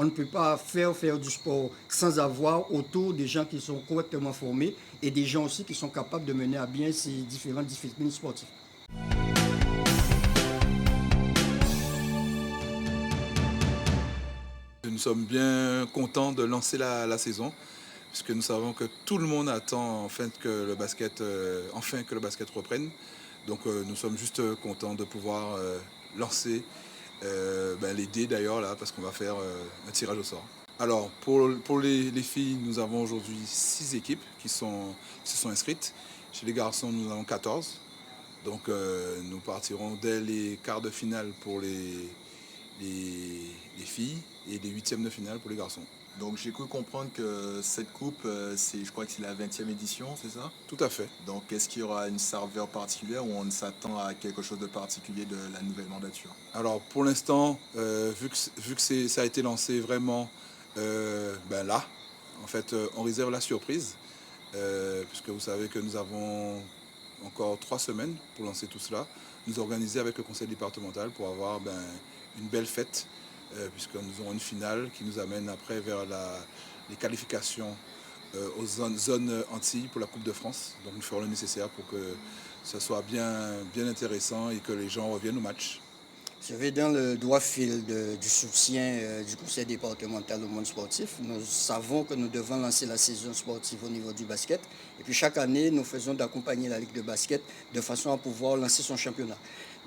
On ne peut pas faire du sport sans avoir autour des gens qui sont correctement formés et des gens aussi qui sont capables de mener à bien ces différentes disciplines sportives. Nous sommes bien contents de lancer la saison, puisque nous savons que tout le monde attend enfin que le basket reprenne. Donc nous sommes juste contents de pouvoir lancer les dés d'ailleurs là, parce qu'on va faire un tirage au sort. Alors pour les filles, nous avons aujourd'hui 6 équipes qui se sont inscrites. Chez les garçons, nous en avons 14. Donc nous partirons dès les quarts de finale pour les filles et les huitièmes de finale pour les garçons. Donc j'ai cru comprendre que cette coupe, je crois que c'est la 20e édition, c'est ça? Tout à fait. Donc est-ce qu'il y aura une saveur particulière ou on s'attend à quelque chose de particulier de la nouvelle mandature? Alors pour l'instant, vu que ça a été lancé vraiment là, en fait, on réserve la surprise, puisque vous savez que nous avons encore 3 semaines pour lancer tout cela, nous organiser avec le conseil départemental pour avoir une belle fête, puisque nous aurons une finale qui nous amène après vers les qualifications aux zones Antilles pour la Coupe de France. Donc nous ferons le nécessaire pour que ce soit bien intéressant et que les gens reviennent au match. Je vais dans le droit fil du soutien du conseil départemental au monde sportif. Nous savons que nous devons lancer la saison sportive au niveau du basket. Et puis chaque année, nous faisons d'accompagner la Ligue de basket de façon à pouvoir lancer son championnat.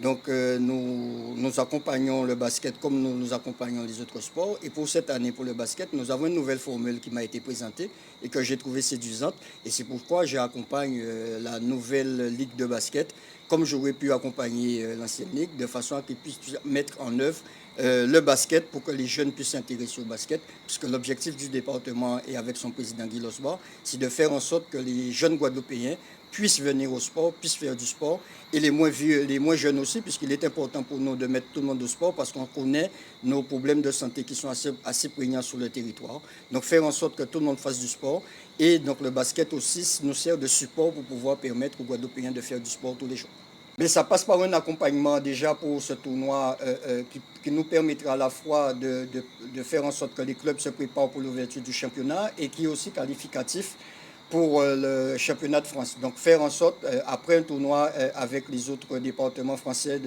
Donc nous accompagnons le basket comme nous accompagnons les autres sports. Et pour cette année, pour le basket, nous avons une nouvelle formule qui m'a été présentée et que j'ai trouvée séduisante. Et c'est pourquoi j'accompagne la nouvelle Ligue de basket, comme j'aurais pu accompagner l'ancienne Ligue, de façon à qu'ils puissent mettre en œuvre le basket pour que les jeunes puissent s'intéresser au basket, puisque l'objectif du département et avec son président Guy Losbar, c'est de faire en sorte que les jeunes Guadeloupéens puissent venir au sport, puissent faire du sport, et les moins vieux, les moins jeunes aussi, puisqu'il est important pour nous de mettre tout le monde au sport, parce qu'on connaît nos problèmes de santé qui sont assez prégnants sur le territoire. Donc faire en sorte que tout le monde fasse du sport, et donc le basket aussi nous sert de support pour pouvoir permettre aux Guadeloupéens de faire du sport tous les jours. Mais ça passe par un accompagnement déjà pour ce tournoi qui nous permettra à la fois de faire en sorte que les clubs se préparent pour l'ouverture du championnat et qui est aussi qualificatif pour le championnat de France. Donc faire en sorte, après un tournoi avec les autres départements français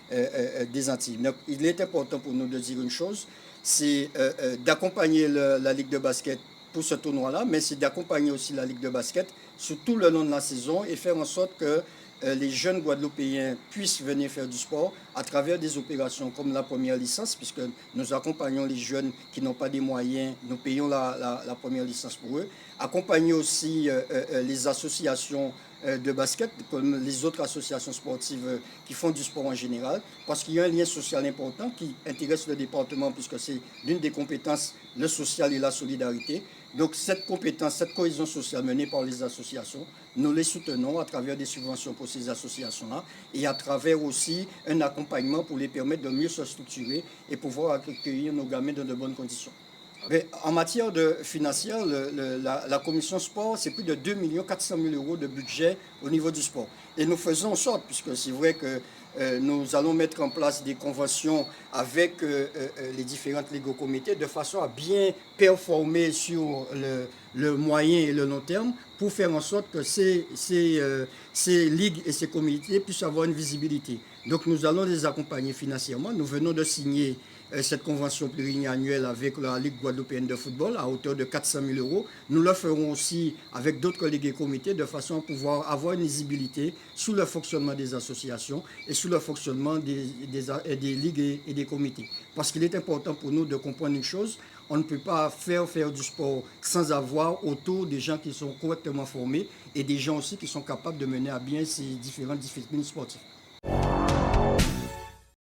des Antilles. Donc il est important pour nous de dire une chose, c'est d'accompagner la Ligue de basket pour ce tournoi-là, mais c'est d'accompagner aussi la Ligue de basket sur tout le long de la saison et faire en sorte que les jeunes Guadeloupéens puissent venir faire du sport à travers des opérations comme la première licence, puisque nous accompagnons les jeunes qui n'ont pas des moyens, nous payons la première licence pour eux. Accompagner aussi les associations de basket, comme les autres associations sportives qui font du sport en général, parce qu'il y a un lien social important qui intéresse le département, puisque c'est l'une des compétences, le social et la solidarité. Donc cette compétence, cette cohésion sociale menée par les associations, nous les soutenons à travers des subventions pour ces associations-là et à travers aussi un accompagnement pour les permettre de mieux se structurer et pouvoir accueillir nos gamins dans de bonnes conditions. Mais en matière financière, la commission sport, c'est plus de 2 400 000 euros de budget au niveau du sport. Et nous faisons en sorte, puisque c'est vrai que nous allons mettre en place des conventions avec les différentes ligues au comité de façon à bien performer sur le moyen et le long terme pour faire en sorte que ces ligues et ces comités puissent avoir une visibilité. Donc nous allons les accompagner financièrement. Nous venons de signer cette convention pluriannuelle avec la Ligue guadeloupéenne de football à hauteur de 400 000 euros. Nous le ferons aussi avec d'autres ligues et comités de façon à pouvoir avoir une visibilité sur le fonctionnement des associations et sur le fonctionnement des ligues et des comités. Parce qu'il est important pour nous de comprendre une chose, on ne peut pas faire du sport sans avoir autour des gens qui sont correctement formés et des gens aussi qui sont capables de mener à bien ces différentes disciplines sportives.